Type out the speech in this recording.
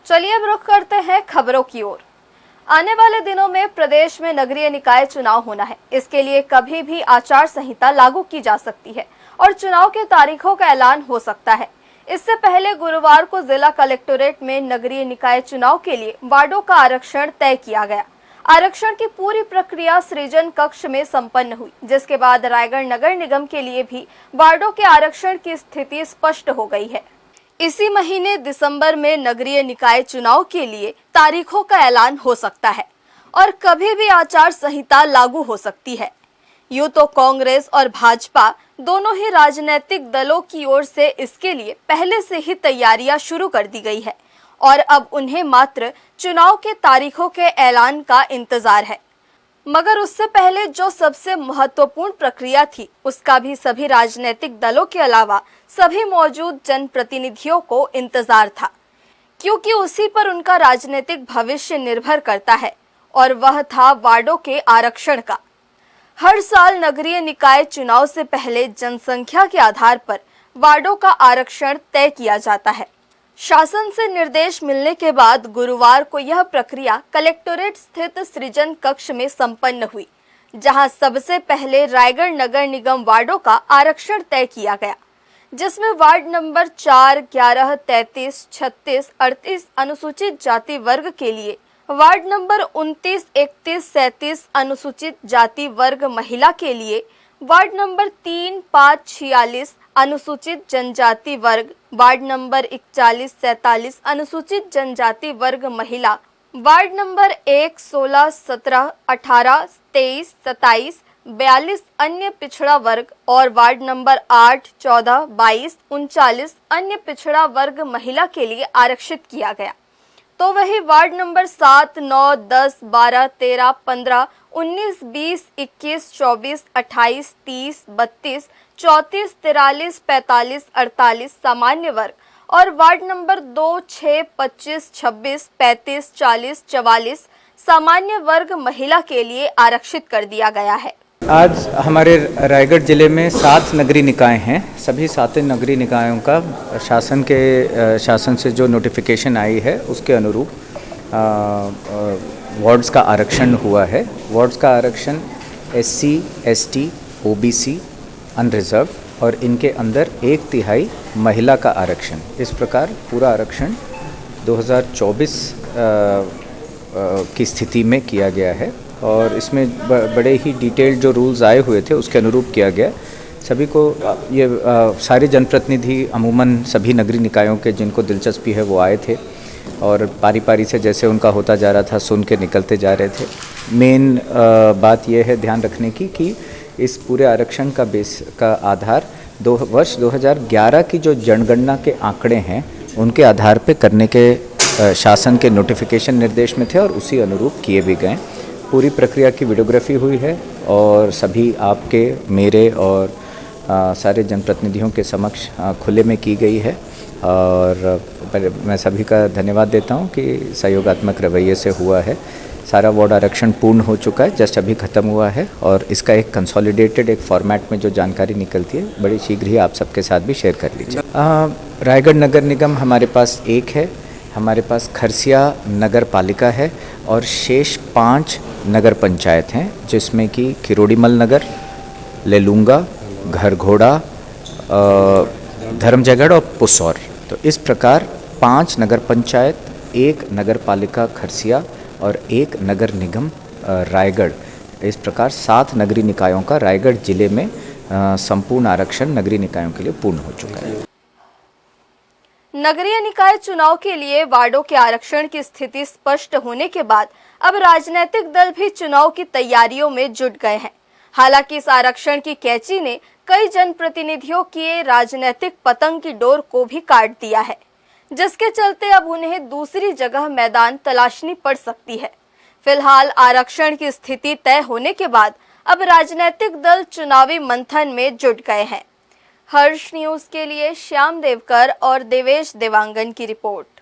चलिए अब रुख करते हैं खबरों की ओर। आने वाले दिनों में प्रदेश में नगरीय निकाय चुनाव होना है। इसके लिए कभी भी आचार संहिता लागू की जा सकती है और चुनाव की तारीखों का ऐलान हो सकता है। इससे पहले गुरुवार को जिला कलेक्टोरेट में नगरीय निकाय चुनाव के लिए वार्डों का आरक्षण तय किया गया। आरक्षण की पूरी प्रक्रिया सृजन कक्ष में संपन्न हुई, जिसके बाद रायगढ़ नगर निगम के लिए भी वार्डों के आरक्षण की स्थिति स्पष्ट हो गई है। इसी महीने दिसंबर में नगरीय निकाय चुनाव के लिए तारीखों का ऐलान हो सकता है और कभी भी आचार संहिता लागू हो सकती है। यूं तो कांग्रेस और भाजपा दोनों ही राजनीतिक दलों की ओर से इसके लिए पहले से ही तैयारियां शुरू कर दी गई है और अब उन्हें मात्र चुनाव के तारीखों के ऐलान का इंतजार है। मगर उससे पहले जो सबसे महत्वपूर्ण प्रक्रिया थी, उसका भी सभी राजनीतिक दलों के अलावा सभी मौजूद जनप्रतिनिधियों को इंतजार था, क्योंकि उसी पर उनका राजनीतिक भविष्य निर्भर करता है और वह था वार्डों के आरक्षण का। हर साल नगरीय निकाय चुनाव से पहले जनसंख्या के आधार पर वार्डों का आरक्षण तय किया जाता है। शासन से निर्देश मिलने के बाद गुरुवार को यह प्रक्रिया कलेक्टोरेट स्थित सृजन कक्ष में संपन्न हुई, जहां सबसे पहले रायगढ़ नगर निगम वार्डों का आरक्षण तय किया गया, जिसमें वार्ड नंबर 4, 11, 33, 36, 38 अनुसूचित जाति वर्ग के लिए, वार्ड नंबर 29, 31, 37 अनुसूचित जाति वर्ग महिला के लिए, वार्ड नंबर 3, 5, 46 अनुसूचित जनजाति वर्ग, वार्ड नंबर 41, 47 अनुसूचित जनजाति वर्ग महिला, वार्ड नंबर 1, 16, 17, 18, 23, 27, 42 अन्य पिछड़ा वर्ग और वार्ड नंबर 8, 14, 22, 39 अन्य पिछड़ा वर्ग महिला के लिए आरक्षित किया गया। तो वही वार्ड नंबर 7, 9, 10, 12, 13, 15, 19, 20, 21, 24, 28, 30, 32, 34, 43, 45, 48 सामान्य वर्ग और वार्ड नंबर 2, 6, 25, 26, 35, 40, 44 सामान्य वर्ग महिला के लिए आरक्षित कर दिया गया है। आज हमारे रायगढ़ जिले में 7 नगरीय निकाय हैं। सभी 7 नगरीय निकायों का शासन से जो नोटिफिकेशन आई है उसके अनुरूप वार्ड्स का आरक्षण हुआ है। वार्ड्स का आरक्षण SC, ST, OBC, अनरिजर्व और इनके अंदर 1/3 महिला का आरक्षण। इस प्रकार पूरा आरक्षण 2024 की स्थिति में किया गया है और इसमें बड़े ही डिटेल्ड जो रूल्स आए हुए थे उसके अनुरूप किया गया। सभी को ये सारे जनप्रतिनिधि अमूमन सभी नगरीय निकायों के जिनको दिलचस्पी है वो आए थे और पारी पारी से जैसे उनका होता जा रहा था सुन के निकलते जा रहे थे। मेन बात यह है ध्यान रखने की कि इस पूरे आरक्षण का बेस का आधार वर्ष 2011 की जो जनगणना के आंकड़े हैं उनके आधार पे करने के शासन के नोटिफिकेशन निर्देश में थे और उसी अनुरूप किए भी गए। पूरी प्रक्रिया की वीडियोग्राफी हुई है और सभी आपके, मेरे और सारे जनप्रतिनिधियों के समक्ष खुले में की गई है और मैं सभी का धन्यवाद देता हूं कि सहयोगात्मक रवैये से हुआ है। सारा वार्ड आरक्षण पूर्ण हो चुका है, जस्ट अभी ख़त्म हुआ है और इसका एक कंसोलिडेटेड एक फॉर्मेट में जो जानकारी निकलती है बड़ी शीघ्र ही आप सबके साथ भी शेयर कर लीजिए। रायगढ़ नगर निगम हमारे पास एक है, हमारे पास खरसिया नगर पालिका है और शेष 5 नगर पंचायत हैं, जिसमें कि किरोड़ीमल नगर, लेलूंगा, घरघोड़ा, धर्मजयगढ़ और पुसौर। तो इस प्रकार 5 नगर पंचायत, 1 नगर पालिका खरसिया और 1 नगर निगम रायगढ़, इस प्रकार 7 नगरीय निकायों का रायगढ़ जिले में संपूर्ण आरक्षण नगरीय निकायों के लिए पूर्ण हो चुका है। नगरीय निकाय चुनाव के लिए वार्डों के आरक्षण की स्थिति स्पष्ट होने के बाद अब राजनीतिक दल भी चुनाव की तैयारियों में जुट गए हैं। हालांकि इस आरक्षण की कैंची ने कई जनप्रतिनिधियों की राजनीतिक पतंग की डोर को भी काट दिया है, जिसके चलते अब उन्हें दूसरी जगह मैदान तलाशनी पड़ सकती है। फिलहाल आरक्षण की स्थिति तय होने के बाद अब राजनीतिक दल चुनावी मंथन में जुट गए हैं। हर्ष न्यूज के लिए श्याम देवकर और देवेश देवांगन की रिपोर्ट।